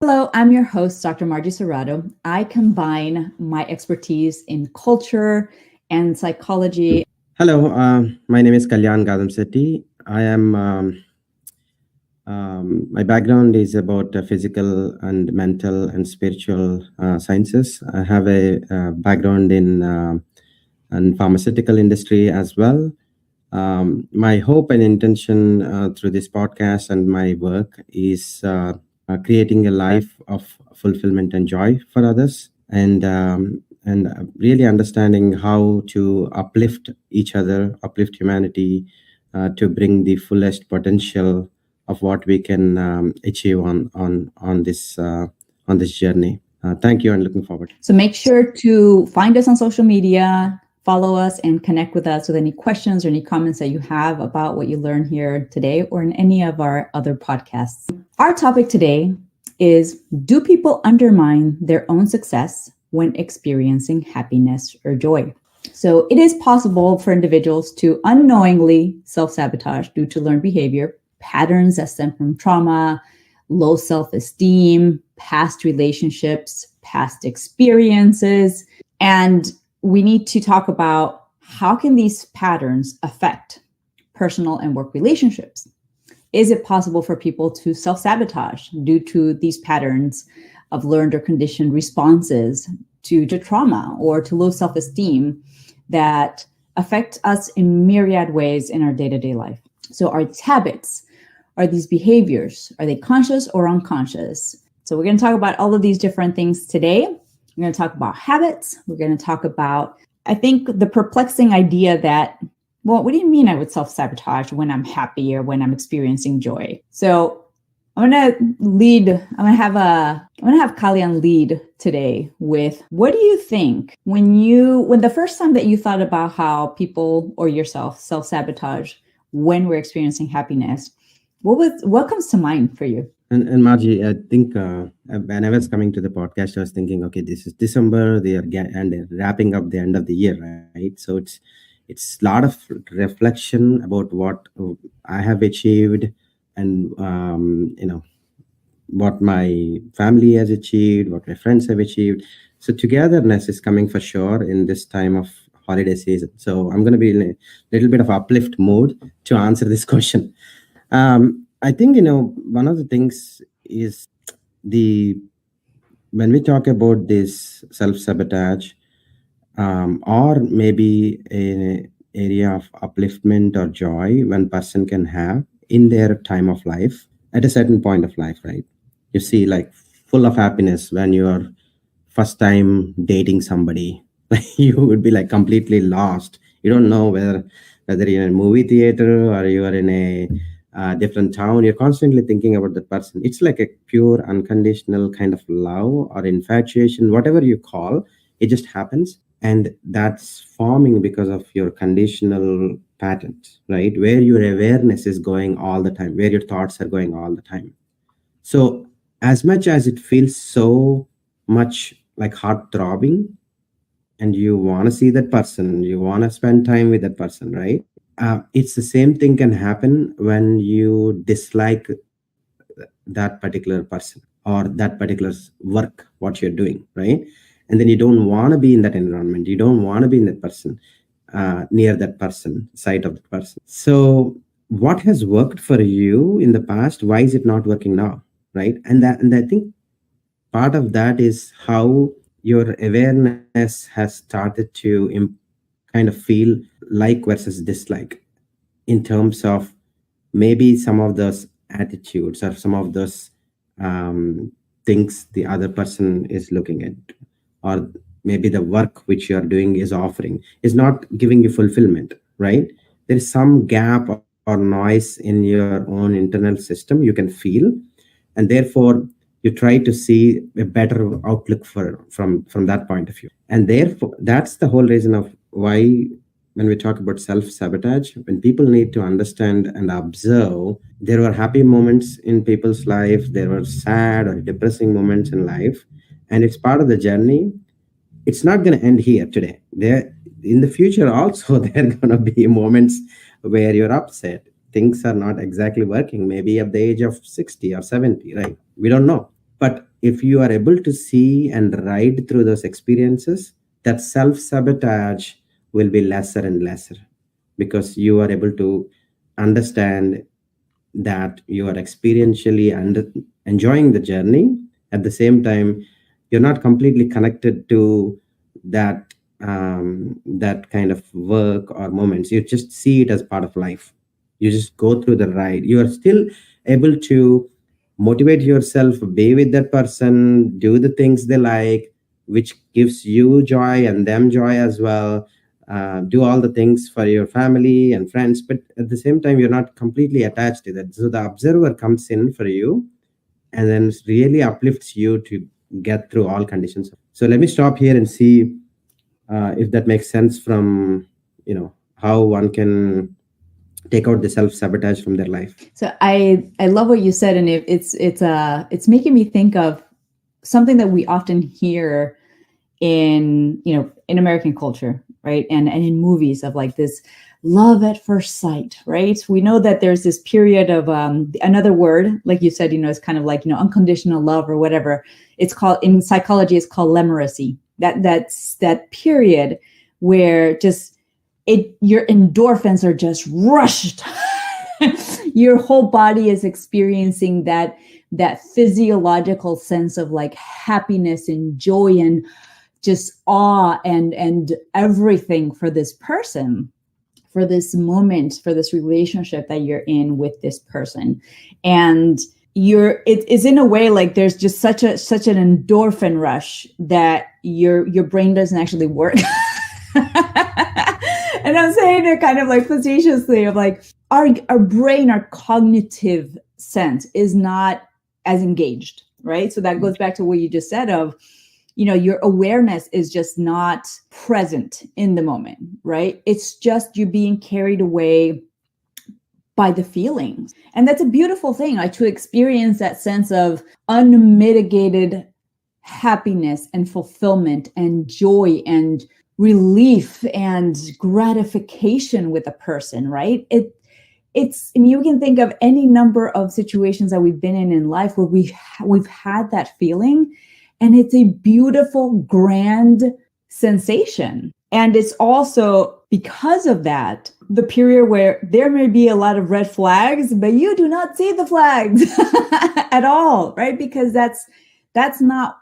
Hello, I'm your host, Dr. Margie Serrato. I combine my expertise in culture and psychology. Hello, my name is Kalyan Gadam Sethi. My background is about physical and mental and spiritual sciences. I have a background in pharmaceutical industry as well. My hope and intention through this podcast and my work is creating a life of fulfillment and joy for others, and really understanding how to uplift each other, uplift humanity, to bring the fullest potential of what we can achieve on this journey. Thank you, and looking forward. So make sure to find us on social media, follow us, and connect with us with any questions or any comments that you have about what you learned here today or in any of our other podcasts. Our topic today is, do people undermine their own success when experiencing happiness or joy? So it is possible for individuals to unknowingly self-sabotage due to learned behavior, patterns that stem from trauma, low self-esteem, past relationships, past experiences. And we need to talk about how can these patterns affect personal and work relationships? Is it possible for people to self-sabotage due to these patterns of learned or conditioned responses to trauma or to low self-esteem that affect us in myriad ways in our day-to-day life? So are these habits, are these behaviors, are they conscious or unconscious? So we're going to talk about all of these different things today. We're going to talk about habits. We're going to talk about, I think, the perplexing idea that, well, what do you mean I would self-sabotage when I'm happy or when I'm experiencing joy? So I'm going to have Kalyan lead today with, what do you think when the first time that you thought about how people or yourself self-sabotage when we're experiencing happiness, what comes to mind for you? And Margie, I think when I was coming to the podcast, I was thinking, okay, this is December. They are wrapping up the end of the year, right? So it's a lot of reflection about what I have achieved, and what my family has achieved, what my friends have achieved. So togetherness is coming for sure in this time of holiday season. So I'm going to be in a little bit of uplift mode to answer this question. I think one of the things is when we talk about this self-sabotage, or maybe an area of upliftment or joy one person can have in their time of life at a certain point of life, right? You see, like, full of happiness when you are first time dating somebody. You would be like completely lost. You don't know whether you're in a movie theater or you are in a different town. You're constantly thinking about that person. It's like a pure unconditional kind of love or infatuation, whatever you call it, just happens. And that's forming because of your conditional patterns, right? Where your awareness is going all the time, where your thoughts are going all the time. So as much as it feels so much like heart throbbing, and you want to see that person, you want to spend time with that person, right? It's the same thing can happen when you dislike that particular person or that particular work, what you're doing, right? And then you don't want to be in that environment. You don't want to be in that person, near that person, side of that person. So what has worked for you in the past? Why is it not working now, right? And I think part of that is how your awareness has started to kind of feel like versus dislike, in terms of maybe some of those attitudes or some of those things the other person is looking at, or maybe the work which you are doing is offering is not giving you fulfillment, right? There is some gap or noise in your own internal system you can feel, and therefore you try to see a better outlook from that point of view. And therefore that's the whole reason of why, when we talk about self-sabotage, when people need to understand and observe, there were happy moments in people's life, there were sad or depressing moments in life, and it's part of the journey. It's not going to end here today. There, in the future also, there are going to be moments where you're upset, things are not exactly working, maybe at the age of 60 or 70, right? We don't know. But if you are able to see and ride through those experiences, that self-sabotage will be lesser and lesser, because you are able to understand that you are experientially enjoying the journey. At the same time, you're not completely connected to that kind of work or moments. You just see it as part of life. You just go through the ride. You are still able to motivate yourself, be with that person, do the things they like, which gives you joy and them joy as well. Do all the things for your family and friends, but at the same time, you're not completely attached to that. So the observer comes in for you and then really uplifts you to get through all conditions. So let me stop here and see if that makes sense from how one can take out the self-sabotage from their life. So I love what you said, and it's making me think of something that we often hear in American culture, right? And in movies, of like this love at first sight, right? We know that there's this period of another word, like you said, it's kind of like, unconditional love or whatever. It's called, in psychology, it's called lemerosy. That's that period where just your endorphins are just rushed. Your whole body is experiencing that physiological sense of like happiness and joy and just awe and everything for this person, for this moment, for this relationship that you're in with this person. And it is in a way like there's just such an endorphin rush that your brain doesn't actually work. And I'm saying it kind of like facetiously, of like our brain, our cognitive sense is not as engaged, right? So that goes back to what you just said of, your awareness is just not present in the moment, right? It's just you being carried away by the feelings. And that's a beautiful thing, like to experience that sense of unmitigated happiness and fulfillment and joy and relief and gratification with a person, right? You can think of any number of situations that we've been in life where we've had that feeling, and it's a beautiful, grand sensation. And it's also because of that, the period where there may be a lot of red flags, but you do not see the flags at all, right? Because that's not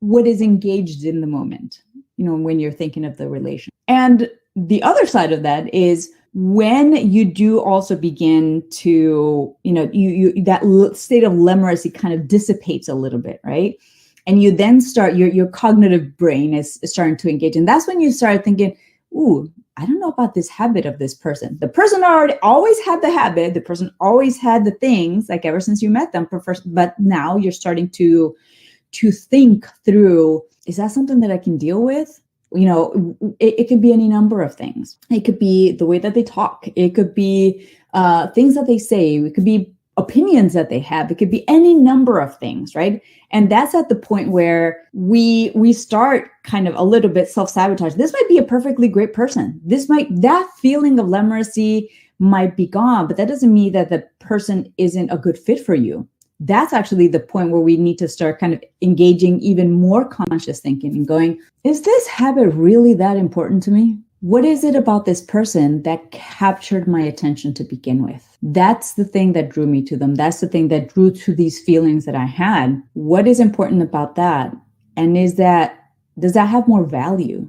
what is engaged in the moment, when you're thinking of the relation. And the other side of that is when you do also begin to, that state of lemerosy kind of dissipates a little bit, right? And you then start, your cognitive brain is starting to engage. And that's when you start thinking, ooh, I don't know about this habit of this person. The person always had the habit. The person always had the things, like ever since you met them. But now you're starting to think through, is that something that I can deal with? It could be any number of things. It could be the way that they talk. It could be things that they say. It could be opinions that they have. It could be any number of things, right? And that's at the point where we start kind of a little bit self-sabotage. This might be a perfectly great person. That feeling of lemerosy might be gone, but that doesn't mean that the person isn't a good fit for you. That's actually the point where we need to start kind of engaging even more conscious thinking and going, is this habit really that important to me? What is it about this person that captured my attention to begin with? That's the thing that drew me to them. That's the thing that drew to these feelings that I had. What is important about that? And does that have more value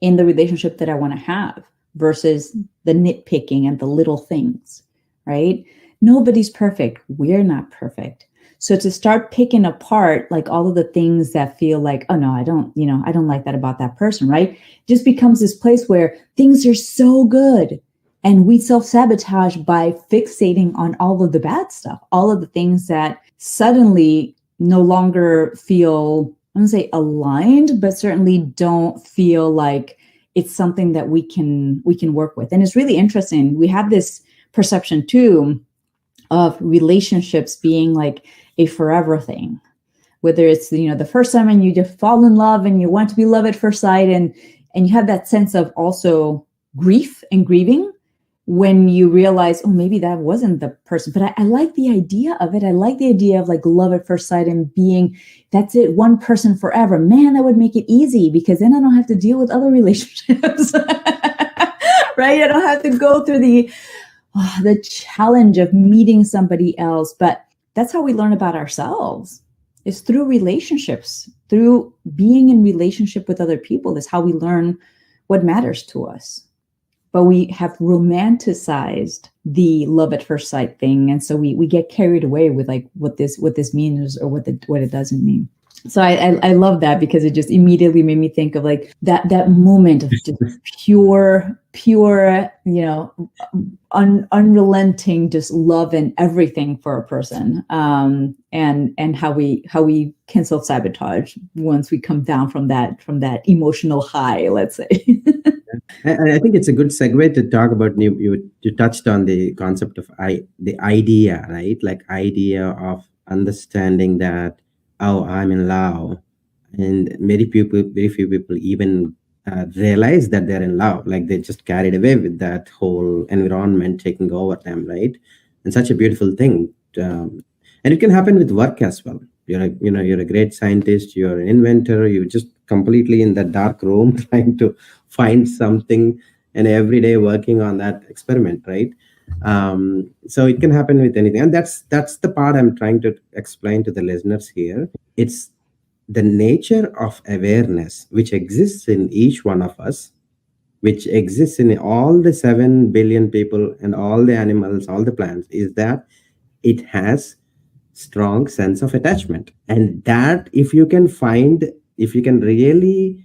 in the relationship that I want to have versus the nitpicking and the little things, right? Nobody's perfect. We're not perfect. So to start picking apart like all of the things that feel like, oh no, I don't like that about that person, right? Just becomes this place where things are so good. And we self-sabotage by fixating on all of the bad stuff, all of the things that suddenly no longer feel, I don't say aligned, but certainly don't feel like it's something that we can work with. And it's really interesting. We have this perception too of relationships being like a forever thing, whether it's, the first time and you just fall in love and you want to be love at first sight, and you have that sense of also grief and grieving. when you realize, oh, maybe that wasn't the person, but I like the idea of it. I like the idea of like love at first sight and being, that's it, one person forever. Man, that would make it easy because then I don't have to deal with other relationships, right? I don't have to go through the challenge of meeting somebody else. But that's how we learn about ourselves. It's through relationships, through being in relationship with other people. That's how we learn what matters to us. But we have romanticized the love at first sight thing, and so we get carried away with like what this means or what it doesn't mean. So I love that because it just immediately made me think of like that moment of just pure unrelenting just love and everything for a person, and how we can self-sabotage once we come down from that emotional high, let's say. I think it's a good segue to talk about you touched on the concept of the idea, right? Like idea of understanding that, oh, I'm in love, and very few people even realize that they're in love. Like they just carried away with that whole environment taking over them, right? And such a beautiful thing. And it can happen with work as well. You're a great scientist, you're an inventor, you're just completely in that dark room trying to find something and every day working on that experiment, right? So it can happen with anything, and that's the part I'm trying to explain to the listeners here. It's the nature of awareness which exists in each one of us, which exists in all the 7 billion people and all the animals, all the plants, is that it has strong sense of attachment. And that if you can really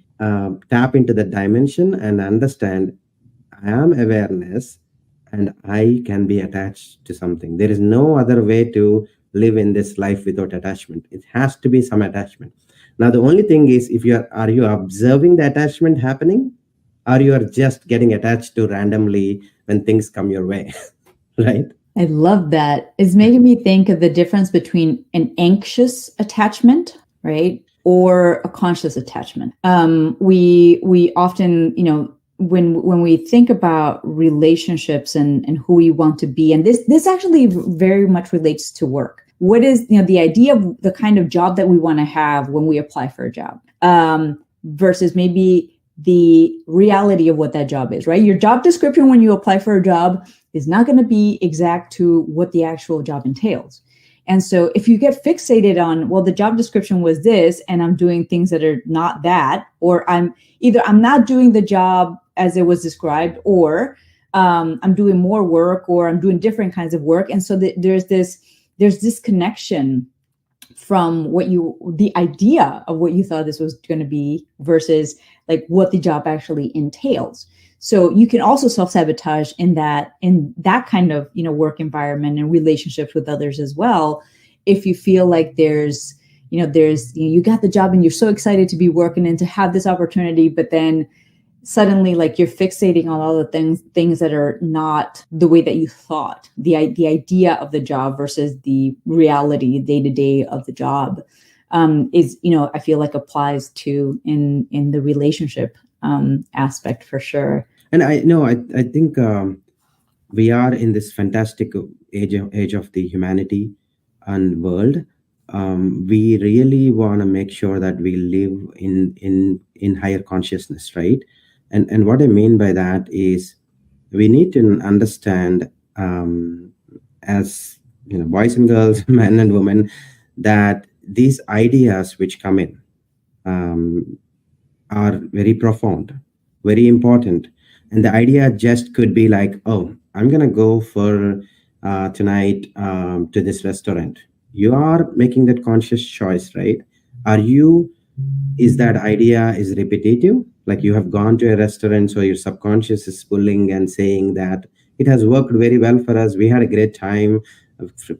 tap into the dimension and understand, I am awareness and I can be attached to something. There is no other way to live in this life without attachment. It has to be some attachment. Now the only thing is, if are you observing the attachment happening, or you are just getting attached to randomly when things come your way. Right? I love that. It's making me think of the difference between an anxious attachment, right, or a conscious attachment. We often, when we think about relationships and who we want to be, and this actually very much relates to work. What is the idea of the kind of job that we want to have when we apply for a job, versus maybe the reality of what that job is, right? Your job description when you apply for a job is not going to be exact to what the actual job entails. And so if you get fixated on, well, the job description was this, and I'm doing things that are not that, or I'm not doing the job as it was described, or I'm doing more work, or I'm doing different kinds of work. And so there's this connection from the idea of what you thought this was going to be versus like what the job actually entails. So you can also self-sabotage in that kind of, work environment and relationships with others as well. If you feel like you got the job and you're so excited to be working and to have this opportunity, but then suddenly like you're fixating on all the things that are not the way that you thought, the idea of the job versus the reality day-to-day of the job, is, I feel like applies to in the relationship aspect for sure. And I think we are in this fantastic age of the humanity and world. We really want to make sure that we live in higher consciousness, right? And what I mean by that is we need to understand, as boys and girls, men and women, that these ideas which come in are very profound, very important. And the idea just could be like, oh, I'm going to go for tonight to this restaurant. You are making that conscious choice, right? Is that idea is repetitive? Like you have gone to a restaurant, so your subconscious is pulling and saying that it has worked very well for us. We had a great time.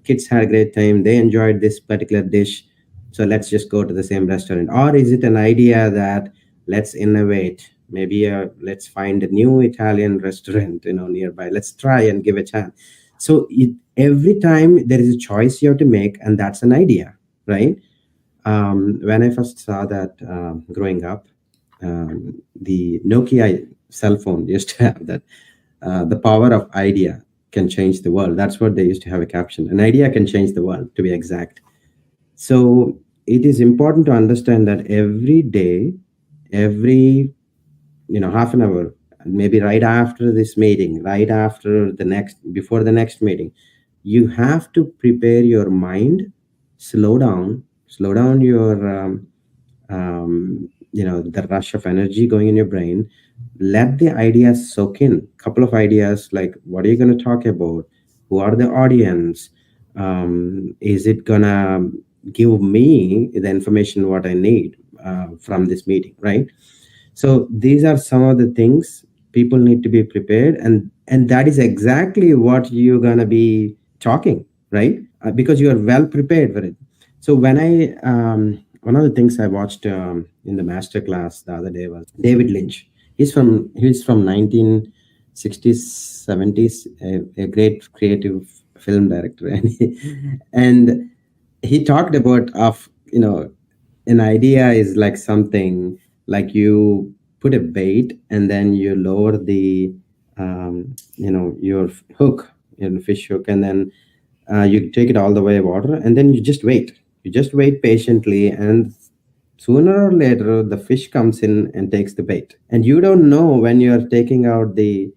Kids had a great time. They enjoyed this particular dish. So let's just go to the same restaurant. Or is it an idea that let's innovate? Maybe let's find a new Italian restaurant, nearby. Let's try and give a chance. So every time there is a choice you have to make, and that's an idea, right? When I first saw that growing up, the Nokia cell phone used to have that The power of idea can change the world. That's what they used to have a caption. An idea can change the world, to be exact. So it is important to understand that every day, every half an hour, maybe right after this meeting, right after the next, before the next meeting, you have to prepare your mind, slow down your the rush of energy going in your brain. Let the ideas soak in. Couple of ideas, like what are you going to talk about, who are the audience, is it gonna give me the information what I need from this meeting, right? So these are some of the things people need to be prepared, and that is exactly what you're gonna be talking, right? Because you are well prepared for it. So when I one of the things I watched in the master class the other day was David Lynch. He's from 1960s, 70s, a great creative film director, and he talked about of an idea is like something like you put a bait and then you lower the your hook, fish hook, and then you take it all the way water, and then you just wait patiently, and sooner or later the fish comes in and takes the bait. And you don't know, when you're taking out the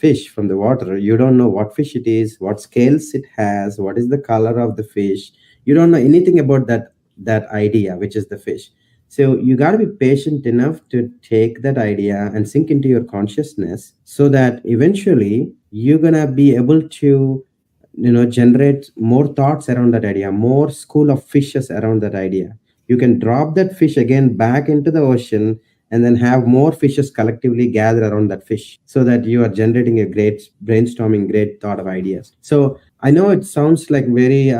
fish from the water, you don't know what fish it is, what scales it has, what is the color of the fish. You don't know anything about that idea, which is the fish. So you got to be patient enough to take that idea and sink into your consciousness, so that eventually you're going to be able to generate more thoughts around that idea, more school of fishes around that idea. You can drop that fish again back into the ocean, and then have more fishes collectively gather around that fish, so that you are generating a great brainstorming, great thought of ideas. So I know it sounds like very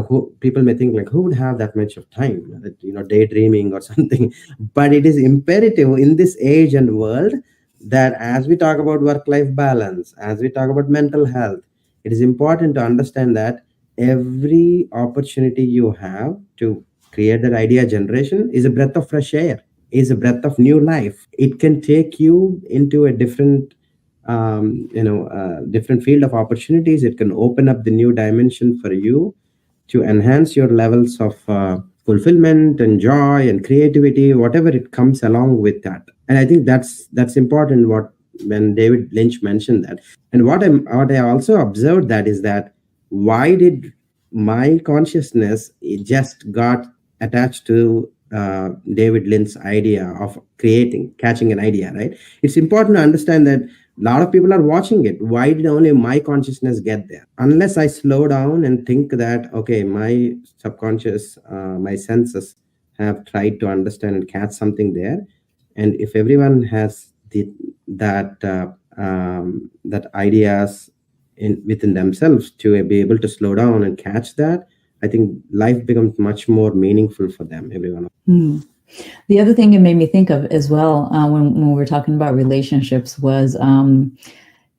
who people may think like, who would have that much of time, that daydreaming or something. But it is imperative in this age and world, that as we talk about work life balance, as we talk about mental health, it is important to understand that every opportunity you have to create that idea generation is a breath of fresh air, is a breath of new life. It can take you into a different field of opportunities. It can open up the new dimension for you to enhance your levels of fulfillment and joy and creativity, whatever it comes along with that. And I think that's important, what when David Lynch mentioned that. And what I also observed that is that, why did my consciousness, it just got attached to David Lynch's idea of catching an idea, right? It's important to understand that a lot of people are watching it. Why did only my consciousness get there? Unless I slow down and think that, okay, my subconscious, my senses have tried to understand and catch something there. And if everyone has that ideas within themselves to be able to slow down and catch that, I think life becomes much more meaningful for them, everyone. The other thing it made me think of as well, when we were talking about relationships, was in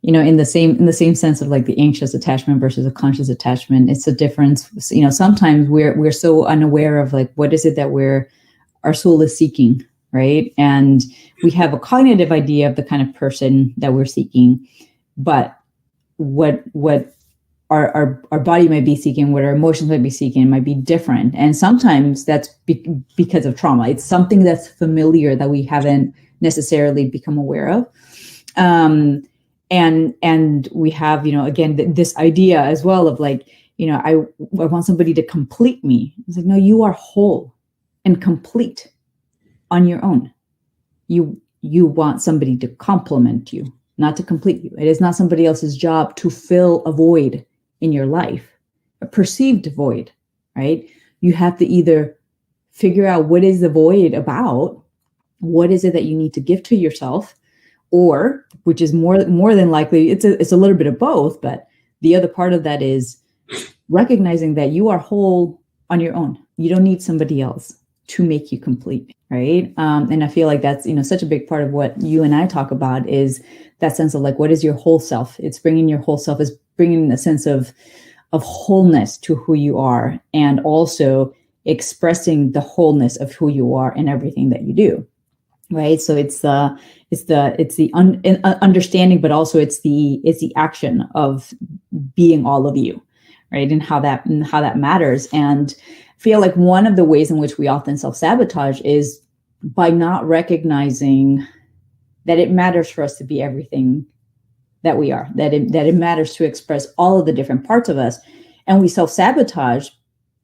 the same sense of like the anxious attachment versus a conscious attachment. It's a difference. Sometimes we're so unaware of like, what is it that our soul is seeking, right? And we have a cognitive idea of the kind of person that we're seeking, but what our body might be seeking, what our emotions might be seeking, might be different. And sometimes that's because of trauma. It's something that's familiar that we haven't necessarily become aware of. And we have, again, this idea as well of like, I want somebody to complete me. It's like, no, you are whole and complete on your own. You want somebody to complement you, not to complete you. It is not somebody else's job to fill a void in your life, a perceived void, right? You have to either figure out what is the void about, what is it that you need to give to yourself, or, which is more than likely, it's a little bit of both, but the other part of that is recognizing that you are whole on your own. You don't need somebody else to make you complete, right? And I feel like that's such a big part of what you and I talk about, is that sense of like, what is your whole self? It's bringing your whole self, is bringing a sense of wholeness to who you are, and also expressing the wholeness of who you are in everything that you do. right? So it's the understanding, but also it's the action of being all of you, right? And how that matters. And I feel like one of the ways in which we often self-sabotage is by not recognizing that it matters for us to be everything that we are, that it matters to express all of the different parts of us. And we self-sabotage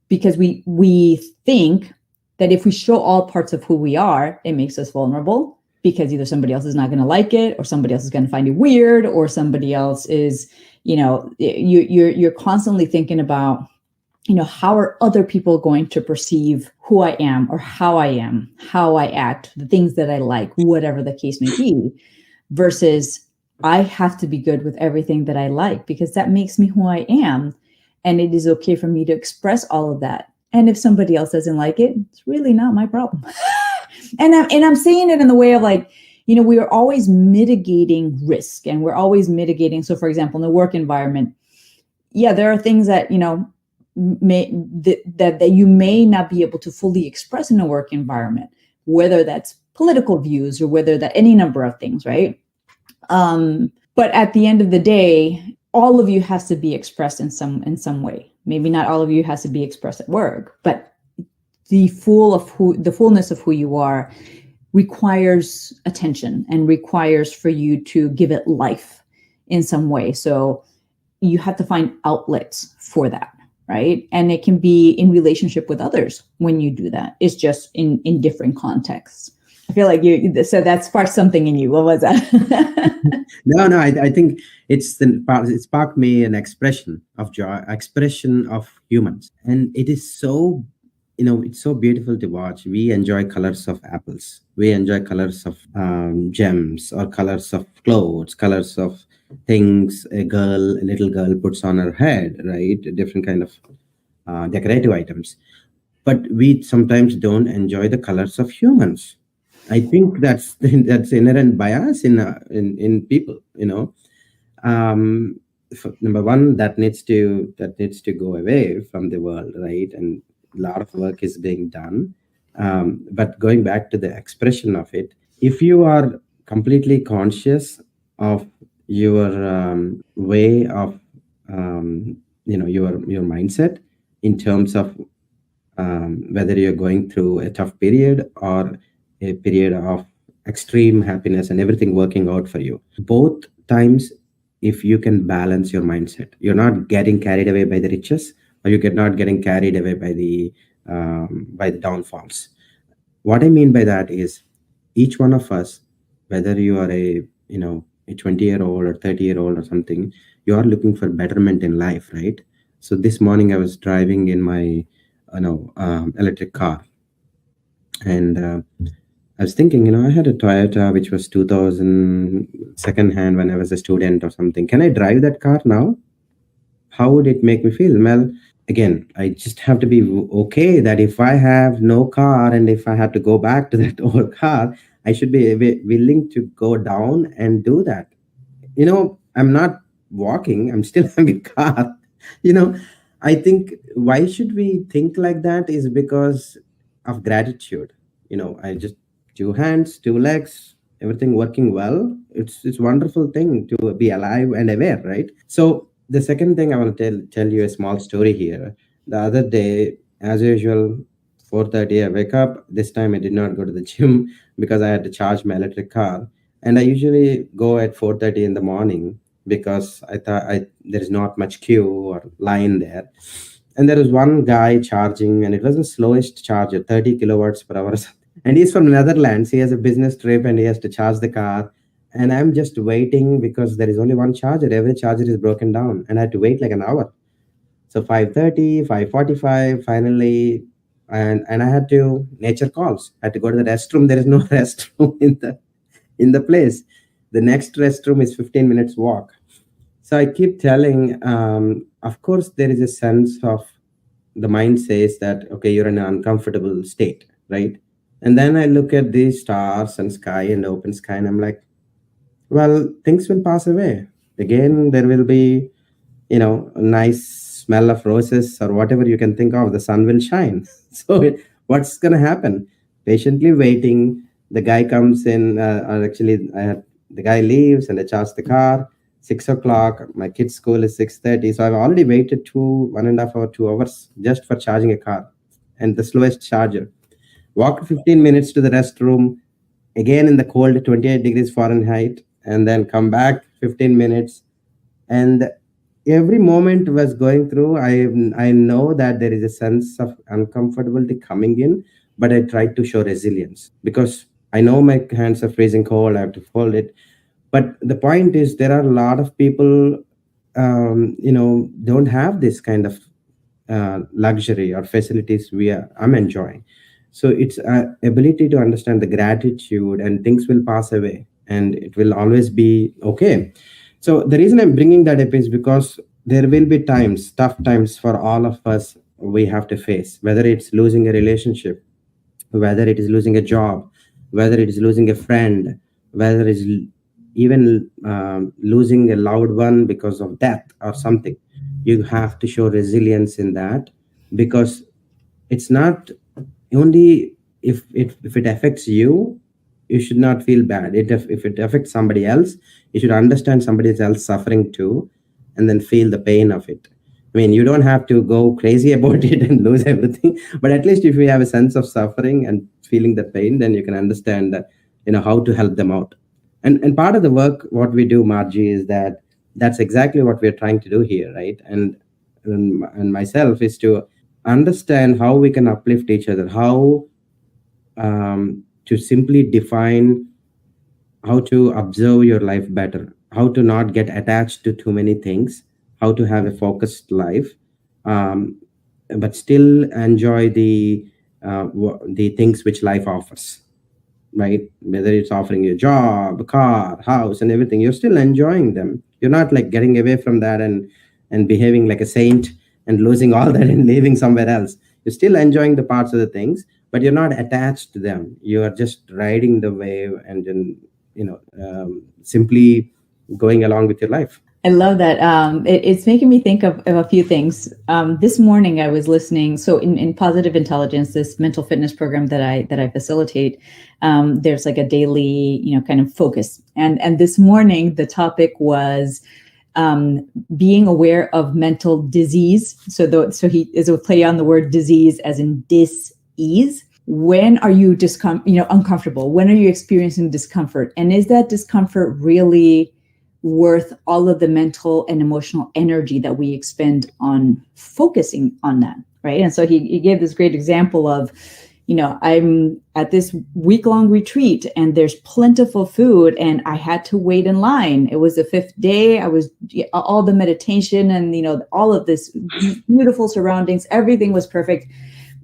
because we think that if we show all parts of who we are, it makes us vulnerable, because either somebody else is not going to like it, or somebody else is going to find it weird, or somebody else is, you're constantly thinking about, how are other people going to perceive who I am, or how I am, how I act, the things that I like, whatever the case may be, versus I have to be good with everything that I like, because that makes me who I am. And it is okay for me to express all of that. And if somebody else doesn't like it, it's really not my problem. and I'm saying it in the way of like, we are always mitigating risk, and we're always mitigating. So for example, in the work environment, yeah, there are things that, that you may not be able to fully express in a work environment, whether that's political views or whether that any number of things, right? But at the end of the day, all of you has to be expressed in some way. Maybe not all of you has to be expressed at work, but the fullness of who you are requires attention and requires for you to give it life in some way. So you have to find outlets for that, right? And it can be in relationship with others when you do that. It's just in different contexts. I feel like so that sparked something in you. What was that? No, I think it sparked me an expression of joy, expression of humans, and it is so, it's so beautiful to watch. We enjoy colors of apples, we enjoy colors of gems, or colors of clothes, colors of things a little girl puts on her head, right? Different kind of decorative items. But we sometimes don't enjoy the colors of humans. I think that's that's inherent bias in people. Um, Number one, that needs to go away from the world, right? And a lot of work is being done. But going back to the expression of it, if you are completely conscious of your way of your mindset in terms of whether you're going through a tough period or a period of extreme happiness and everything working out for you. Both times, if you can balance your mindset, you're not getting carried away by the riches, or you're not getting carried away by the downfalls. What I mean by that is, each one of us, whether you are a 20-year-old or 30-year-old or something, you are looking for betterment in life, right? So this morning I was driving in my electric car, and I was thinking, I had a Toyota which was 2000 second hand when I was a student or something. Can I drive that car now? How would it make me feel? Well, again, I just have to be okay that if I have no car and if I have to go back to that old car, I should be willing to go down and do that. I'm not walking, I'm still having a car. you know I think why should we think like that is because of gratitude. I just, two hands, two legs, everything working well. It's wonderful thing to be alive and aware, right? So the second thing I want to tell you a small story here. The other day, as usual, 4:30 I wake up. This time I did not go to the gym because I had to charge my electric car, and I usually go at 4:30 in the morning because I thought there is not much queue or line there. And there was one guy charging, and it was the slowest charger, 30 kilowatts per hour. And he's from Netherlands. He has a business trip and he has to charge the car. And I'm just waiting because there is only one charger. Every charger is broken down, and I had to wait like an hour. So 5:30, 5:45, finally, and I had to nature calls. I had to go to the restroom. There is no restroom in the place. The next restroom is 15 minutes walk. So I keep telling, of course, there is a sense of the mind says that, okay, you're in an uncomfortable state, right? And then I look at these stars and sky and open sky, and I'm like, well, things will pass away. Again, there will be, a nice smell of roses or whatever you can think of. The sun will shine. So what's going to happen? Patiently waiting, The guy comes in, or actually, the guy leaves, and I charge the car. 6 o'clock. My kid's school is 6:30, so I've already waited 1.5 hour, 2 hours just for charging a car, and the slowest charger. Walked 15 minutes to the restroom, again in the cold 28 degrees Fahrenheit, and then come back 15 minutes. And every moment was going through, I know that there is a sense of uncomfortability coming in, but I tried to show resilience because I know my hands are freezing cold, I have to fold it. But the point is, there are a lot of people, don't have this kind of luxury or facilities I'm enjoying. So it's ability to understand the gratitude, and things will pass away and it will always be okay. So the reason I'm bringing that up is because there will be times, tough times for all of us we have to face, whether it's losing a relationship, whether it is losing a job, whether it is losing a friend, whether it's even losing a loved one because of death or something. You have to show resilience in that, because it's not only if it affects you, you should not feel bad. If it affects somebody else, you should understand somebody else suffering too, and then feel the pain of it. I mean, you don't have to go crazy about it and lose everything, but at least if you have a sense of suffering and feeling the pain, then you can understand that, how to help them out. And part of the work what we do, Margie, is that's exactly what we're trying to do here, right? And myself is to understand how we can uplift each other, how to simply define how to observe your life better, how to not get attached to too many things, how to have a focused life, um, but still enjoy the things which life offers, right? Whether it's offering you a job, a car, house, and everything, you're still enjoying them. You're not like getting away from that and behaving like a saint and losing all that and living somewhere else. You're still enjoying the parts of the things, but you're not attached to them. You are just riding the wave and then simply going along with your life. I love that. It's making me think of a few things. This morning I was listening. So in Positive Intelligence, this mental fitness program that I facilitate, there's like a daily, kind of focus. And this morning the topic was being aware of mental disease. So he is a play on the word disease as in dis-ease. When are you uncomfortable? When are you experiencing discomfort? And is that discomfort really worth all of the mental and emotional energy that we expend on focusing on that, right? And so he gave this great example of, I'm at this week-long retreat and there's plentiful food and I had to wait in line. It was the 5th day. I was all the meditation and, all of this beautiful surroundings, everything was perfect.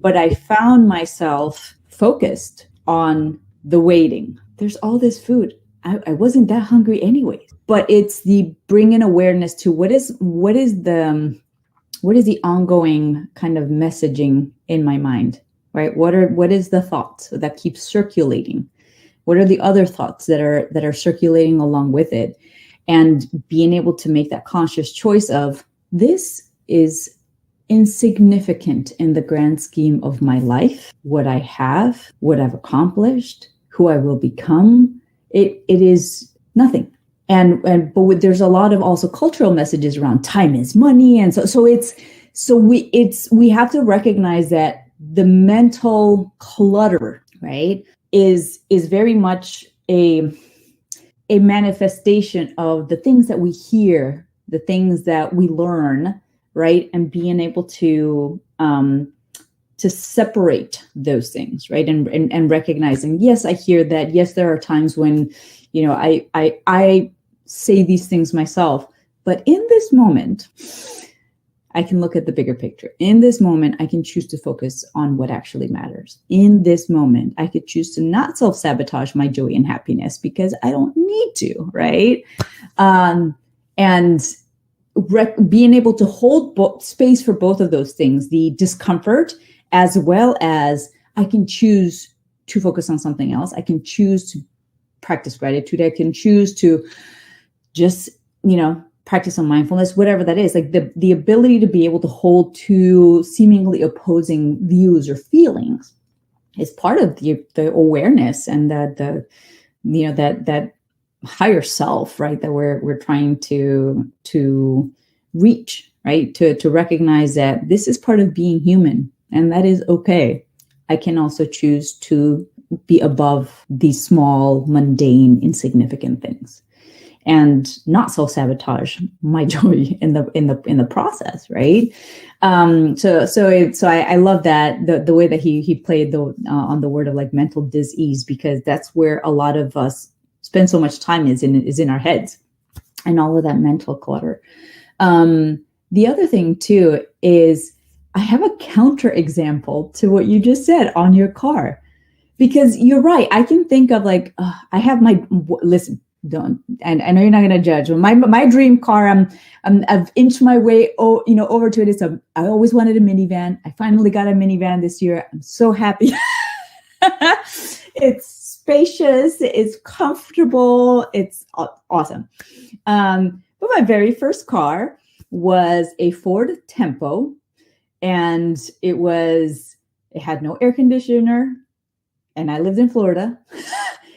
But I found myself focused on the waiting. There's all this food. I wasn't that hungry anyway. But it's the bringing awareness to what is the ongoing kind of messaging in my mind, right? What is the thought that keeps circulating? What are the other thoughts that are circulating along with it? And being able to make that conscious choice of, this is insignificant in the grand scheme of my life, what I have, what I've accomplished, who I will become. It is nothing. But there's a lot of also cultural messages around time is money. And we have to recognize that the mental clutter, right, is very much a manifestation of the things that we hear, the things that we learn, right? And being able to separate those things, right? And recognizing, yes, I hear that. Yes, there are times when, I say these things myself, but in this moment, I can look at the bigger picture. In this moment, I can choose to focus on what actually matters. In this moment, I could choose to not self-sabotage my joy and happiness because I don't need to, right? Being able to hold space for both of those things, the discomfort, as well as I can choose to focus on something else. I can choose to practice gratitude. I can choose to just, practice on mindfulness, whatever that is. Like the ability to be able to hold two seemingly opposing views or feelings is part of the awareness and the that higher self, right? That we're trying to reach, right? To recognize that this is part of being human, and that is okay. I can also choose to be above these small, mundane, insignificant things, and not self-sabotage my joy in the process, right? So I love that the way that he played on the word of like mental dis-ease, because that's where a lot of us spend so much time is in our heads, and all of that mental clutter. The other thing too is I have a counter example to what you just said on your car, because you're right. I can think of like I have listen. Don't, and I know you're not going to judge. My dream car, I've inched my way over to it. I always wanted a minivan. I finally got a minivan this year. I'm so happy. It's spacious, it's comfortable, it's awesome. But my very first car was a Ford Tempo, and it had no air conditioner, and I lived in Florida.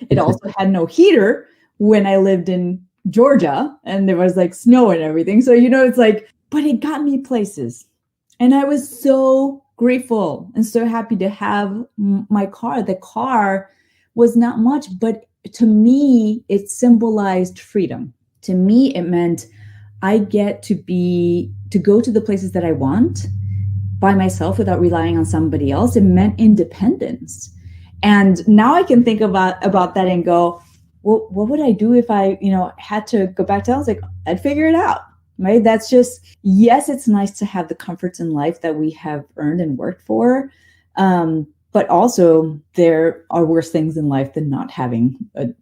It also had no heater when I lived in Georgia, and there was like snow and everything. So, it's like, but it got me places. And I was so grateful and so happy to have my car. The car was not much, but to me, it symbolized freedom. To me, it meant I get to go to the places that I want by myself without relying on somebody else. It meant independence. And now I can think about that and go, well, what would I do if I, had to go back to, I was like, I'd figure it out, right? That's just, yes, it's nice to have the comforts in life that we have earned and worked for. But also there are worse things in life than not having a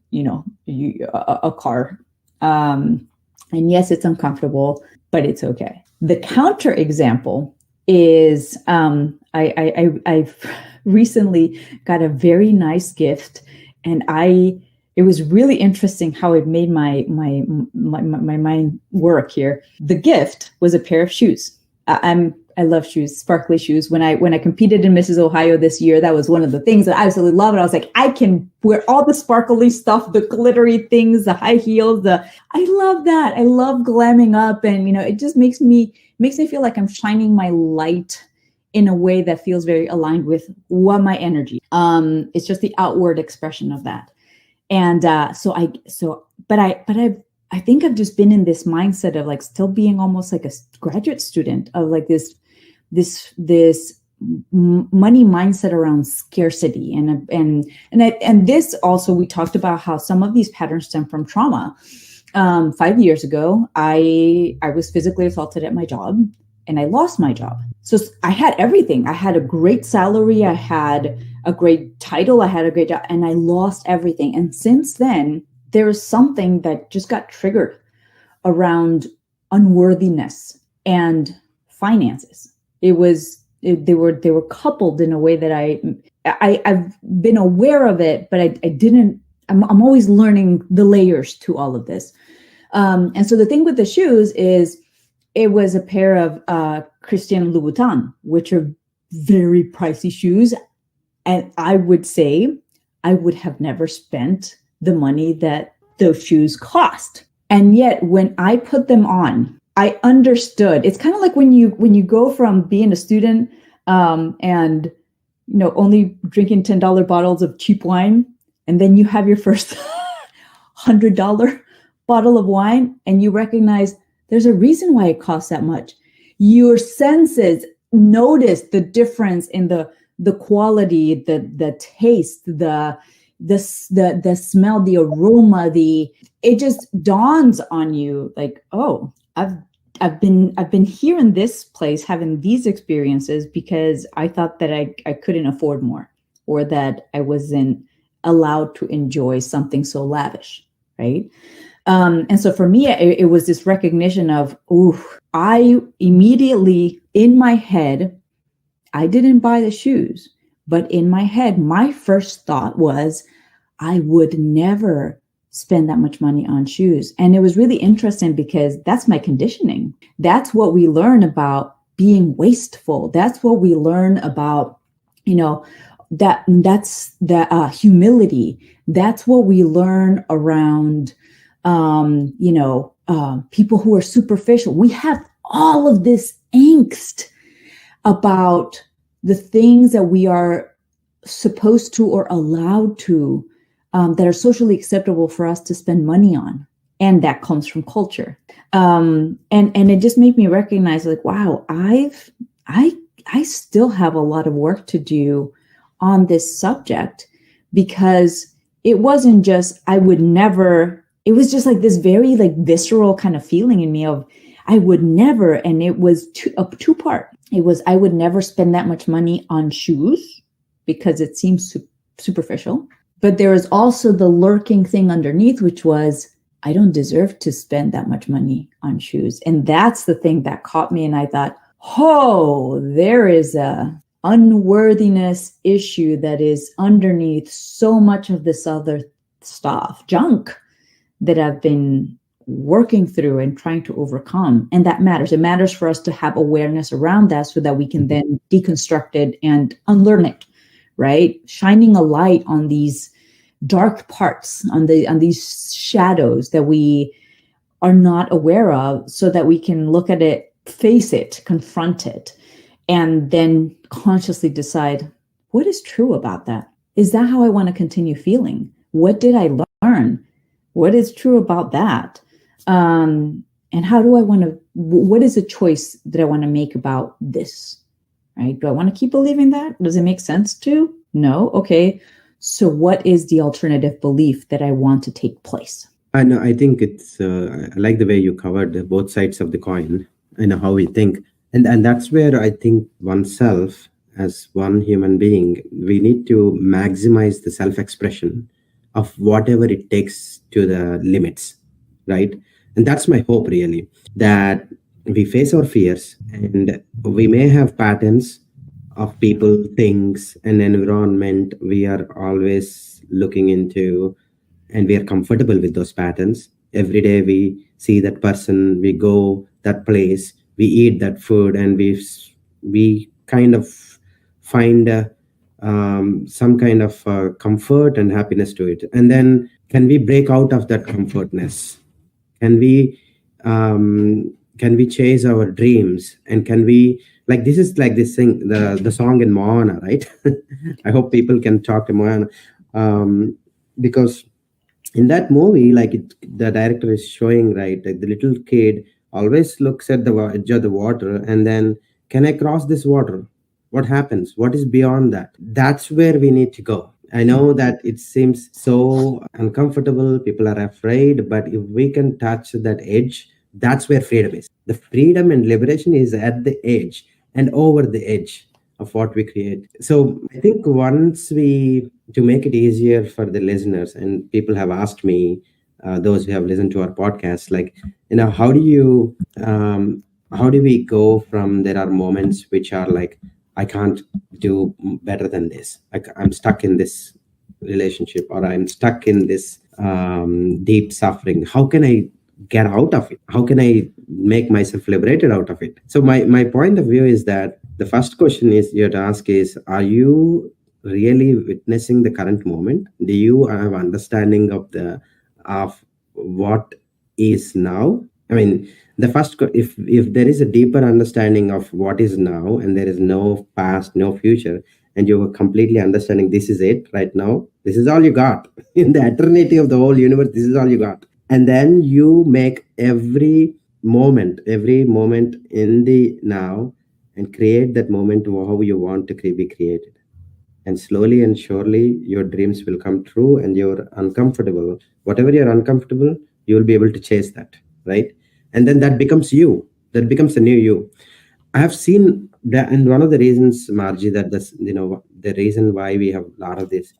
car. And yes, it's uncomfortable, but it's okay. The counter example is, I've recently got a very nice gift, and it was really interesting how it made my mind work here. The gift was a pair of shoes. I love shoes, sparkly shoes. When I competed in Mrs. Ohio this year, that was one of the things that I absolutely love. And I was like, I can wear all the sparkly stuff, the glittery things, the high heels. I love that. I love glamming up, and it just makes me feel like I'm shining my light in a way that feels very aligned with my energy. It's just the outward expression of that. And I think I've just been in this mindset of like still being almost like a graduate student of like this money mindset around scarcity. And this also, we talked about how some of these patterns stem from trauma. 5 years ago, I was physically assaulted at my job, and I lost my job. So I had everything. I had a great salary. I had a great title. I had a great job, and I lost everything. And since then, there is something that just got triggered around unworthiness and finances. They were coupled in a way that I've been aware of it, but I didn't. I'm always learning the layers to all of this. And so the thing with the shoes is, it was a pair of Christian Louboutin, which are very pricey shoes. And I would say I would have never spent the money that those shoes cost. And yet when I put them on, I understood. It's kind of like when you go from being a student and only drinking $10 bottles of cheap wine, and then you have your first $100 bottle of wine, and you recognize there's a reason why it costs that much. Your senses notice the difference in the quality, the taste, the smell, the aroma, it just dawns on you like, oh, I've been here in this place having these experiences because I thought that I couldn't afford more, or that I wasn't allowed to enjoy something so lavish, right? And so for me, it was this recognition of, I immediately in my head, I didn't buy the shoes, but in my head, my first thought was, I would never spend that much money on shoes. And it was really interesting because that's my conditioning. That's what we learn about being wasteful. That's what we learn about, that's that humility. That's what we learn around, people who are superficial. We have all of this angst about the things that we are supposed to or allowed to, that are socially acceptable for us to spend money on, and that comes from culture. And it just made me recognize, like, wow, I still have a lot of work to do on this subject, because it wasn't just I would never. It was just like this very like visceral kind of feeling in me of I would never, and it was a two part. It was I would never spend that much money on shoes because it seems superficial. But there was also the lurking thing underneath, which was I don't deserve to spend that much money on shoes. And that's the thing that caught me. And I thought, oh, there is a unworthiness issue that is underneath so much of this other stuff, junk that I've been working through and trying to overcome. And that matters. It matters for us to have awareness around that so that we can then deconstruct it and unlearn it, right? Shining a light on these dark parts, on these shadows that we are not aware of, so that we can look at it, face it, confront it, and then consciously decide, what is true about that? Is that how I want to continue feeling? What did I learn? What is true about that? And how do I want to, what is a choice that I want to make about this, right? Do I want to keep believing that? Does it make sense to? No. Okay. So what is the alternative belief that I want to take place? I know. I think it's. I like the way you covered both sides of the coin. I know how we think, and that's where I think oneself as one human being, we need to maximize the self-expression of whatever it takes to the limits, right? And that's my hope, really, that we face our fears, and we may have patterns of people, things, and environment we are always looking into, and we are comfortable with those patterns. Every day we see that person, we go that place, we eat that food, and we kind of find some kind of comfort and happiness to it. And then can we break out of that comfortness? Can we chase our dreams? And can we, like, this is like this thing, the song in Moana, right? I hope people can talk to Moana, because in that movie, like the director is showing, right, like the little kid always looks at the edge of the water, and then, can I cross this water? What happens? What is beyond that? That's where we need to go. I know that it seems so uncomfortable, people are afraid, but if we can touch that edge, that's where freedom is. The freedom and liberation is at the edge and over the edge of what we create. So I think once we, to make it easier for the listeners, and people have asked me, those who have listened to our podcast, like, how do we go from, there are moments which are like, I can't do better than this. I'm stuck in this relationship, or I'm stuck in this deep suffering. How can I get out of it? How can I make myself liberated out of it? So my point of view is that the first question is you have to ask is, are you really witnessing the current moment? Do you have understanding of what is now? I mean, the first, if there is a deeper understanding of what is now, and there is no past, no future, and you are completely understanding this is it right now, this is all you got in the eternity of the whole universe, this is all you got. And then you make every moment in the now, and create that moment how you want to be created. And slowly and surely your dreams will come true, and you're uncomfortable, whatever you're uncomfortable, you will be able to chase that, right? And then that becomes you, that becomes the new you. I have seen that, and one of the reasons, Margie, that the reason why we have a lot of these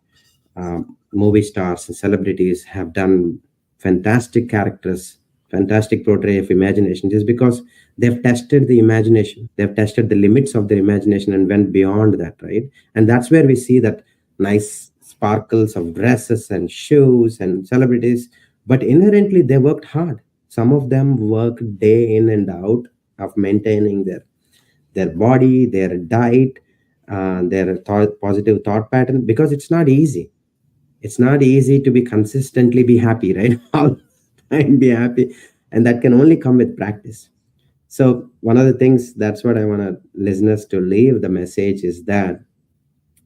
movie stars and celebrities have done fantastic characters, fantastic portray of imagination, is because they've tested the imagination, they've tested the limits of their imagination and went beyond that, right? And that's where we see that nice sparkles of dresses and shoes and celebrities, but inherently they worked hard. Some of them work day in and out of maintaining their body, their diet, their positive thought pattern, because it's not easy. It's not easy to be consistently be happy, right? All the time be happy, and that can only come with practice. So one of the things, that's what I want listeners to leave the message is that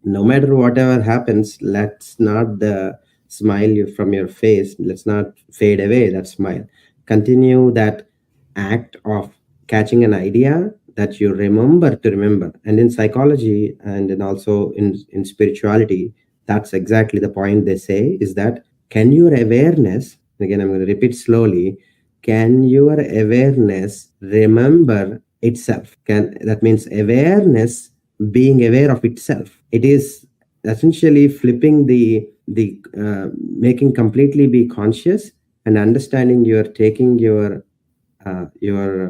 no matter whatever happens, let's not the smile from your face, let's not fade away that smile. Continue that act of catching an idea that you remember. And in psychology and in also in spirituality, that's exactly the point they say, is that can your awareness, again I'm going to repeat slowly, can your awareness remember itself? Can that means awareness being aware of itself. It is essentially flipping the making completely be conscious and understanding. You're taking your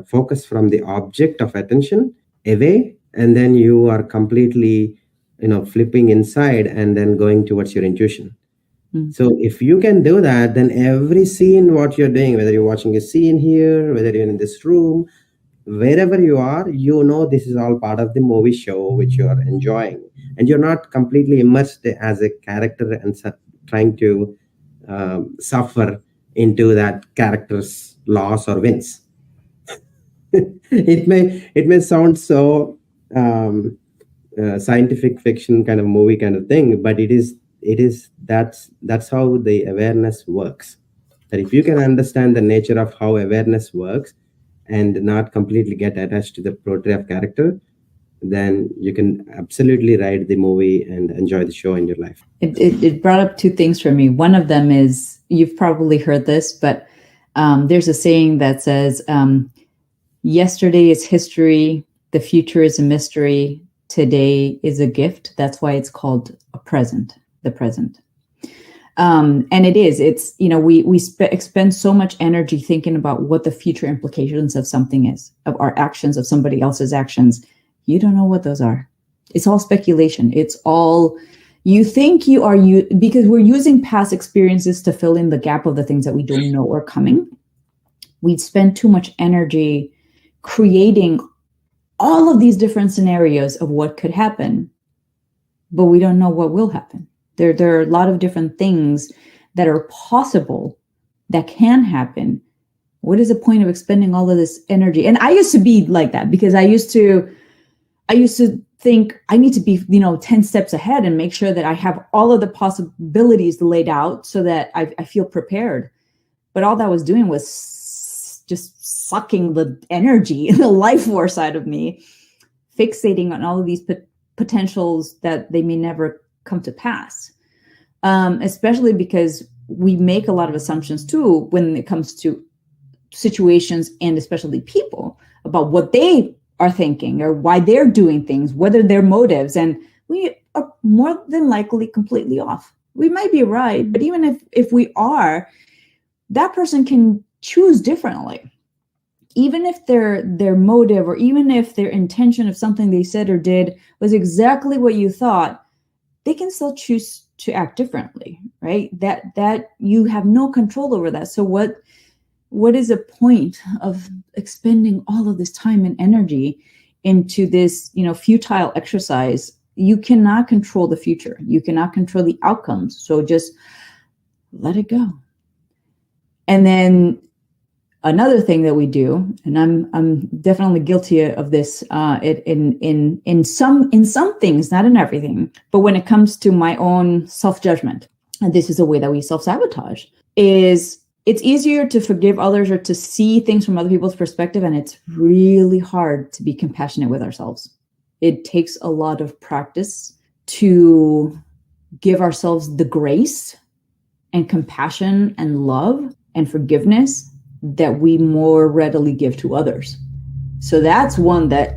focus from the object of attention away, and then you are completely flipping inside and then going towards your intuition. So if you can do that, then every scene what you're doing, whether you're watching a scene here, whether you're in this room, wherever you are, this is all part of the movie show which you are enjoying, and you're not completely immersed as a character and trying to suffer into that character's loss or wins. it may sound so scientific fiction kind of movie kind of thing, but that's how the awareness works. That if you can understand the nature of how awareness works and not completely get attached to the portrayal of character, then you can absolutely ride the movie and enjoy the show in your life. It brought up two things for me. One of them is, you've probably heard this, but there's a saying that says, yesterday is history, the future is a mystery, today is a gift. That's why it's called the present. And it's we expend so much energy thinking about what the future implications of something is, of our actions, of somebody else's actions. You don't know what those are. It's all speculation. It's all, you think you are, because we're using past experiences to fill in the gap of the things that we don't know are coming. We spend too much energy creating all of these different scenarios of what could happen, but we don't know what will happen. There are a lot of different things that are possible that can happen. What is the point of expending all of this energy? And I used to be like that, because I used to think I need to be, 10 steps ahead and make sure that I have all of the possibilities laid out so that I feel prepared. But all that was doing was just sucking the energy, the life force out of me, fixating on all of these potentials that they may never come to pass. Especially because we make a lot of assumptions too when it comes to situations, and especially people, about what they are thinking or why they're doing things, whether their motives, and we are more than likely completely off. We might be right, but even if we are, that person can choose differently. Even if their motive, or even if their intention of something they said or did was exactly what you thought, they can still choose to act differently, right? That you have no control over that. So what is the point of expending all of this time and energy into this, futile exercise? You cannot control the future. You cannot control the outcomes. So just let it go. And then another thing that we do, and I'm definitely guilty of this in some things, not in everything, but when it comes to my own self-judgment, and this is a way that we self-sabotage, is it's easier to forgive others or to see things from other people's perspective, and it's really hard to be compassionate with ourselves. It takes a lot of practice to give ourselves the grace and compassion and love and forgiveness that we more readily give to others. So that's one that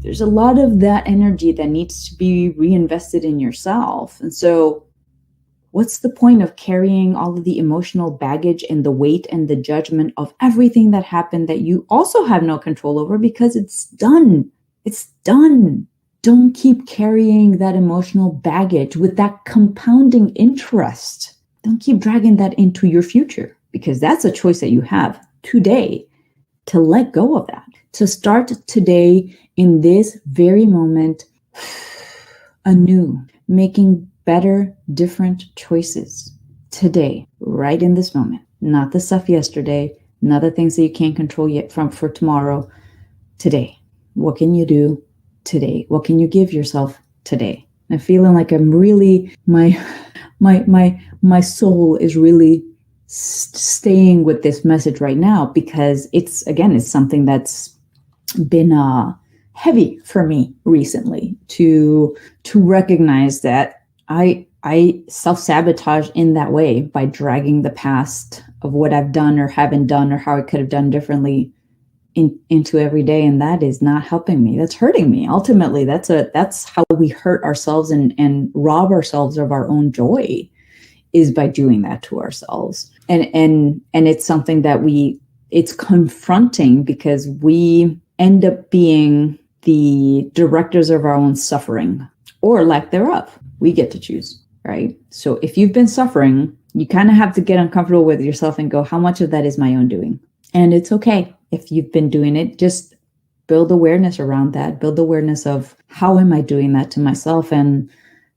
there's a lot of that energy that needs to be reinvested in yourself. And so what's the point of carrying all of the emotional baggage and the weight and the judgment of everything that happened that you also have no control over, because it's done. It's done. Don't keep carrying that emotional baggage with that compounding interest. Don't keep dragging that into your future, because that's a choice that you have today to let go of that, to start today in this very moment. anew, making better, different choices today, right in this moment. Not the stuff yesterday, not the things that you can't control yet from for tomorrow. Today. What can you do today? What can you give yourself today? I'm feeling like I'm really my soul is really staying with this message right now, because it's something that's been heavy for me recently to recognize that I self-sabotage in that way by dragging the past of what I've done or haven't done or how I could have done differently into every day, and that is not helping me. That's hurting me. Ultimately, that's how we hurt ourselves and rob ourselves of our own joy, is by doing that to ourselves. And it's something that it's confronting, because we end up being the directors of our own suffering, or lack thereof. We get to choose, right? So if you've been suffering, you kind of have to get uncomfortable with yourself and go, how much of that is my own doing? And it's okay if you've been doing it. Just build awareness around that. Build awareness of, how am I doing that to myself, and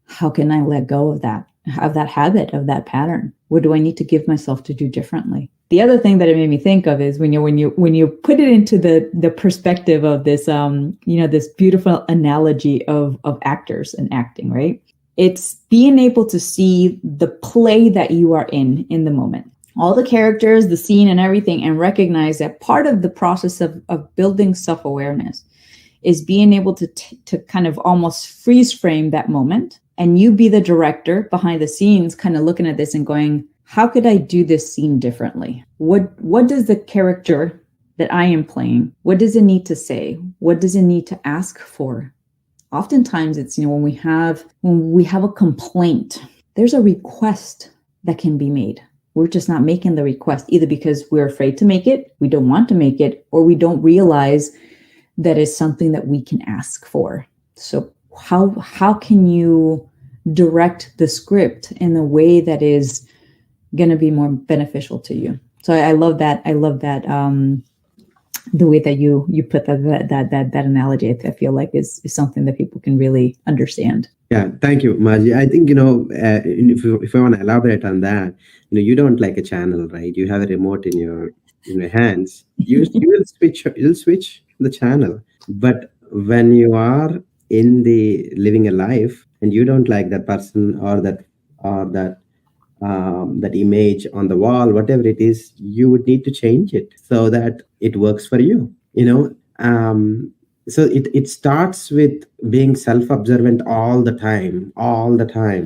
how can I let go of that habit, of that pattern? What do I need to give myself to do differently? The other thing that it made me think of is when you put it into the perspective of this this beautiful analogy of actors and acting, right? It's being able to see the play that you are in the moment, all the characters, the scene, and everything, and recognize that part of the process of building self-awareness is being able to kind of almost freeze frame that moment, and you be the director behind the scenes, kind of looking at this and going, how could I do this scene differently? What does the character that I am playing, what does it need to say? What does it need to ask for? Oftentimes it's, when we have a complaint, there's a request that can be made. We're just not making the request, either because we're afraid to make it, we don't want to make it, or we don't realize that it's something that we can ask for. So how can you direct the script in a way that is going to be more beneficial to you? So I love that. The way that you put that analogy, I feel like is something that people can really understand. Yeah, thank you, Margie. I think, if I want to elaborate on that, you don't like a channel, right? You have a remote in your hands. You'll switch the channel. But when you are in the living a life and you don't like that person, or that image on the wall, whatever it is, you would need to change it so that it works for you. So it starts with being self-observant all the time.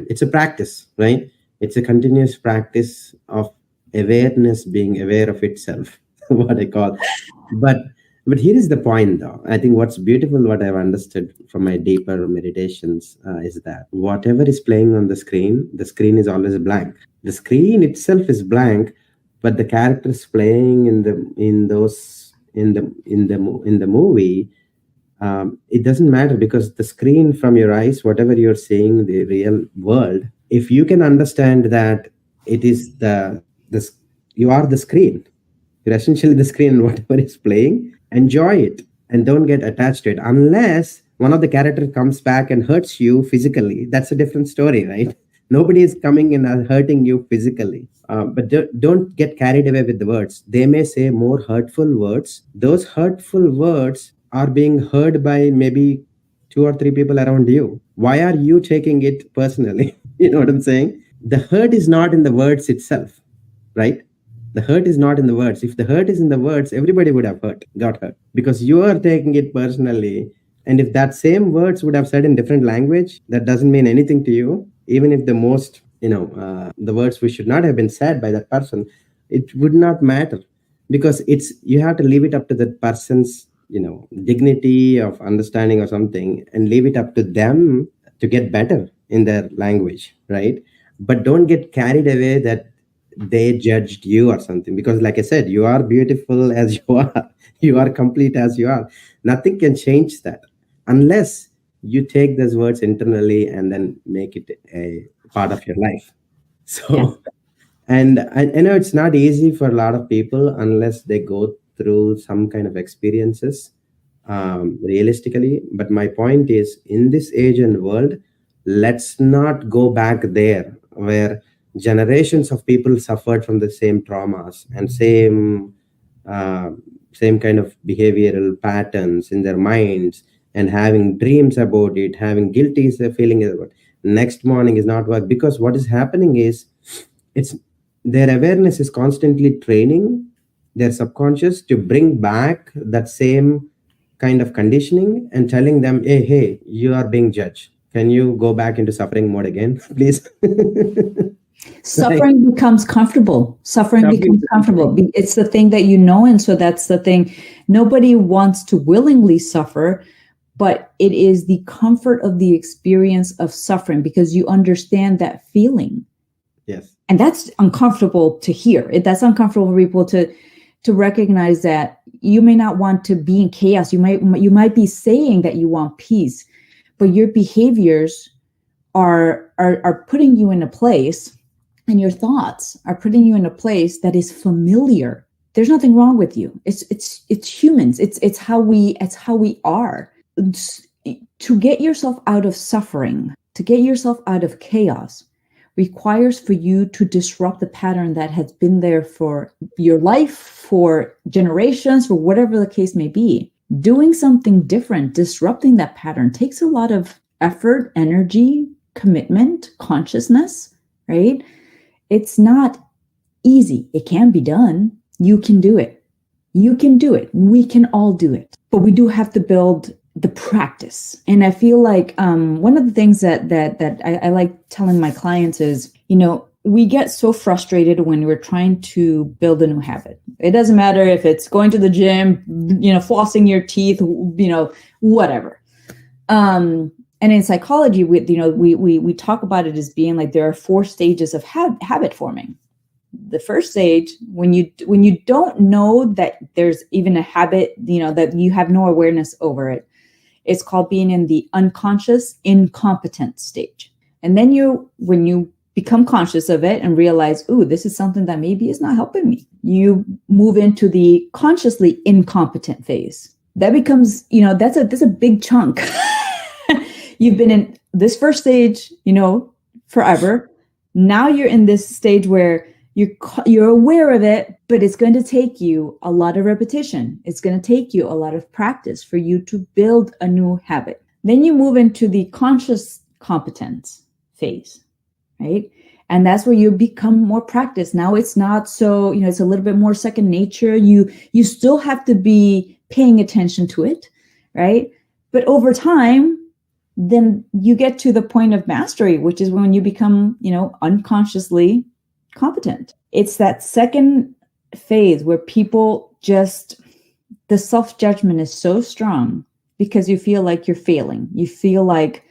It's a practice, right? It's a continuous practice of awareness, being aware of itself, what I call. But here is the point, though. I think what's beautiful, what I've understood from my deeper meditations, is that whatever is playing on the screen is always blank. The screen itself is blank, but the characters playing in the movie, it doesn't matter, because the screen from your eyes, whatever you're seeing, the real world, if you can understand that it is you are the screen, you're essentially the screen, and whatever is playing, enjoy it and don't get attached to it, unless one of the characters comes back and hurts you physically. That's a different story, right? Nobody is coming and hurting you physically. But don't get carried away with the words. They may say more hurtful words. Those hurtful words are being heard by maybe 2 or 3 people around you. Why are you taking it personally? You know what I'm saying? The hurt is not in the words itself, right? The hurt is not in the words. If the hurt is in the words, everybody would have got hurt, because you are taking it personally. And if that same words would have said in different language, that doesn't mean anything to you. Even if the words which should not have been said by that person, it would not matter, because you have to leave it up to the person's, dignity of understanding or something, and leave it up to them to get better in their language, right? But don't get carried away that they judged you or something, because like I said, you are beautiful as you are. You are complete as you are. Nothing can change that unless you take those words internally and then make it a part of your life. So, and I know it's not easy for a lot of people unless they go through some kind of experiences, realistically. But my point is, in this age and world, let's not go back there where generations of people suffered from the same traumas and uh, same kind of behavioral patterns in their minds, and having dreams about it, having guilty feeling about it. Next morning is not work, because what is happening is it's their awareness is constantly training their subconscious to bring back that same kind of conditioning and telling them, hey, you are being judged, can you go back into suffering mode again, please? Suffering becomes comfortable. Suffering becomes comfortable. It's the thing that you know. And so that's the thing. Nobody wants to willingly suffer, but it is the comfort of the experience of suffering because you understand that feeling. Yes. And that's uncomfortable to hear. That's uncomfortable for people to recognize that you may not want to be in chaos. You might be saying that you want peace, but your behaviors are putting you in a place, and your thoughts are putting you in a place that is familiar. There's nothing wrong with you. It's humans. It's how we are. To get yourself out of suffering, to get yourself out of chaos, requires for you to disrupt the pattern that has been there for your life, for generations, for whatever the case may be. Doing something different, disrupting that pattern, takes a lot of effort, energy, commitment, consciousness, right? It's not easy. It can be done. You can do it. You can do it. We can all do it. But we do have to build the practice. And I feel like one of the things that I like telling my clients is, we get so frustrated when we're trying to build a new habit. It doesn't matter if it's going to the gym, flossing your teeth, whatever. And in psychology, we talk about it as being like there are 4 stages of habit forming. The first stage, when you don't know that there's even a habit, that you have no awareness over it, it's called being in the unconscious incompetent stage. And then when you become conscious of it and realize, ooh, this is something that maybe is not helping me, you move into the consciously incompetent phase. That becomes, that's a big chunk. You've been in this first stage, forever. Now you're in this stage where you're aware of it, but it's going to take you a lot of repetition. It's going to take you a lot of practice for you to build a new habit. Then you move into the conscious competence phase, right? And that's where you become more practiced. Now it's not so, it's a little bit more second nature. You still have to be paying attention to it, right? But over time, then you get to the point of mastery, which is when you become, unconsciously competent. It's that second phase where people the self-judgment is so strong because you feel like you're failing. You feel like,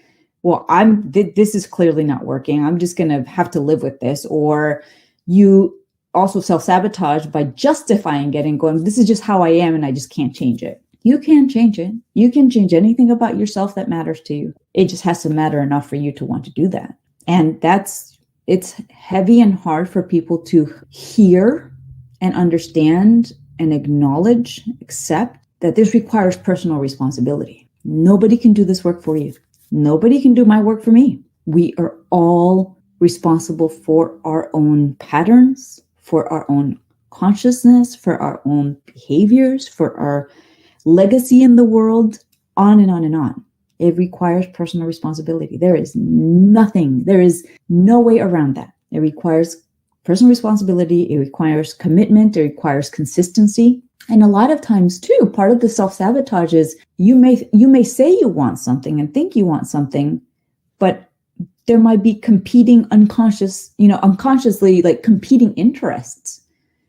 well, this is clearly not working. I'm just going to have to live with this. Or you also self-sabotage by justifying it and going, this is just how I am and I just can't change it. You can change it. You can change anything about yourself that matters to you. It just has to matter enough for you to want to do that. And it's heavy and hard for people to hear and understand and acknowledge, accept that this requires personal responsibility. Nobody can do this work for you. Nobody can do my work for me. We are all responsible for our own patterns, for our own consciousness, for our own behaviors, for our legacy in the world, on and on and on. It requires personal responsibility. There is no way around that. It requires personal responsibility. It requires commitment. It requires consistency. And a lot of times too, part of the self-sabotage is you may say you want something and think you want something, but there might be competing unconsciously like competing interests.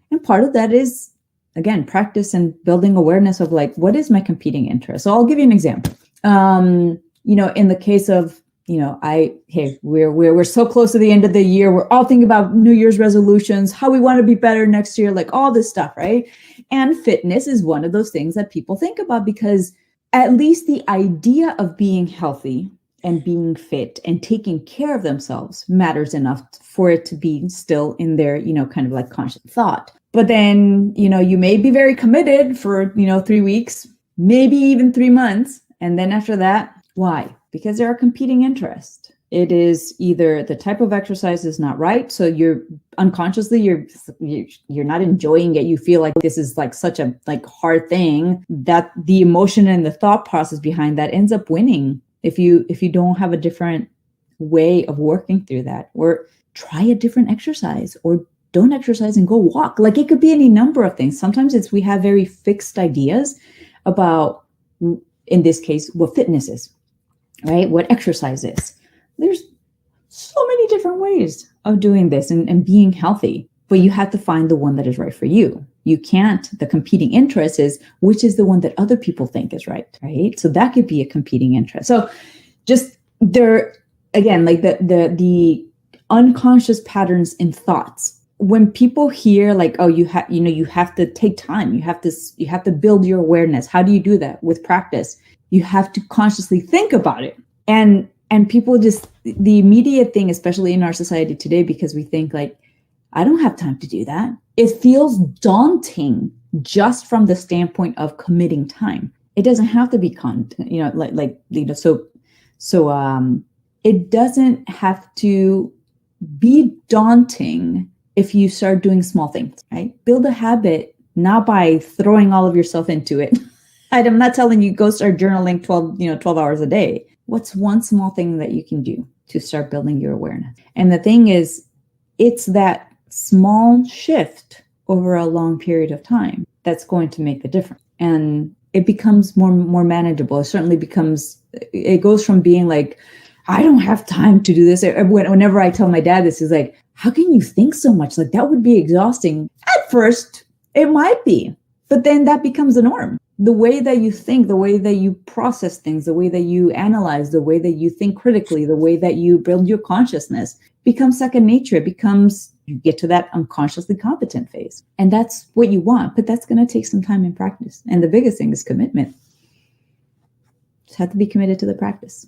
And part of that is, again, practice and building awareness of like, what is my competing interest? So I'll give you an example. In the case of, we're so close to the end of the year. We're all thinking about New Year's resolutions, how we want to be better next year, like all this stuff, right? And fitness is one of those things that people think about because at least the idea of being healthy and being fit and taking care of themselves matters enough for it to be still in their, kind of like conscious thought. But then, you may be very committed for, 3 weeks, maybe even 3 months. And then after that, why? Because there are competing interests. It is either the type of exercise is not right, so you're unconsciously you're not enjoying it. You feel like this is like such a like hard thing that the emotion and the thought process behind that ends up winning if you don't have a different way of working through that, or try a different exercise, or don't exercise and go walk. Like it could be any number of things. Sometimes it's we have very fixed ideas about, in this case, what fitness is, right? What exercise is. There's so many different ways of doing this and being healthy, but you have to find the one that is right for you. You can't, the competing interest is which is the one that other people think is right? So that could be a competing interest. So just there, again, like the unconscious patterns in thoughts. When people hear like, oh, you have to take time, you have to build your awareness. How do you do that? With practice. You have to consciously think about it. And people just, the immediate thing, especially in our society today, because we think like, I don't have time to do that. It feels daunting just from the standpoint of committing time. It doesn't have to be so it doesn't have to be daunting if you start doing small things, right? Build a habit, not by throwing all of yourself into it. I'm not telling you go start journaling 12 hours a day. What's one small thing that you can do to start building your awareness? And the thing is, it's that small shift over a long period of time that's going to make the difference. And it becomes more manageable. It goes from being like, I don't have time to do this. Whenever I tell my dad this, he's like, how can you think so much? Like that would be exhausting. At first, it might be, but then that becomes the norm. The way that you think, the way that you process things, the way that you analyze, the way that you think critically, the way that you build your consciousness becomes second nature. It becomes, you get to that unconsciously competent phase. And that's what you want, but that's going to take some time in practice. And the biggest thing is commitment. Just have to be committed to the practice.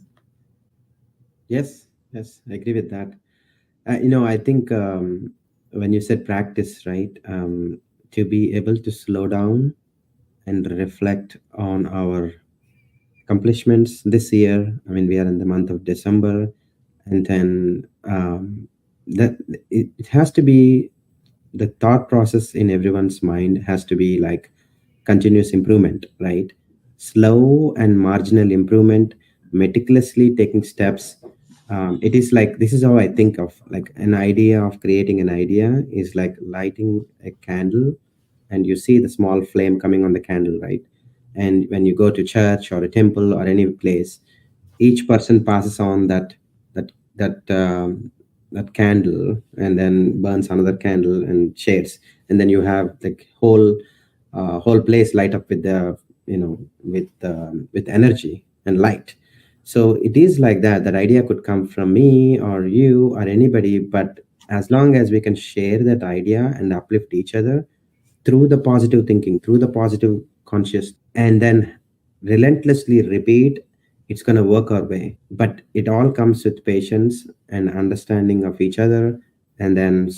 Yes, I agree with that. I think when you said practice, right, to be able to slow down and reflect on our accomplishments this year. I mean, we are in the month of December, and then that it has to be, the thought process in everyone's mind has to be like continuous improvement, right? Slow and marginal improvement, meticulously taking steps. It is like, this is how I think of like an idea of creating an idea is like lighting a candle, and you see the small flame coming on the candle, right? And when you go to church or a temple or any place, each person passes on that candle, and then burns another candle and shares, and then you have the whole place light up with the with energy and light. So it is like that. That idea could come from me or you or anybody, but as long as we can share that idea and uplift each other through the positive thinking, through the positive conscious, and then relentlessly repeat, it's going to work our way. But it all comes with patience and understanding of each other, and then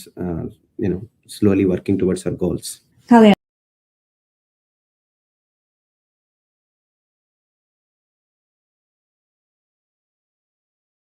slowly working towards our goals. Kali,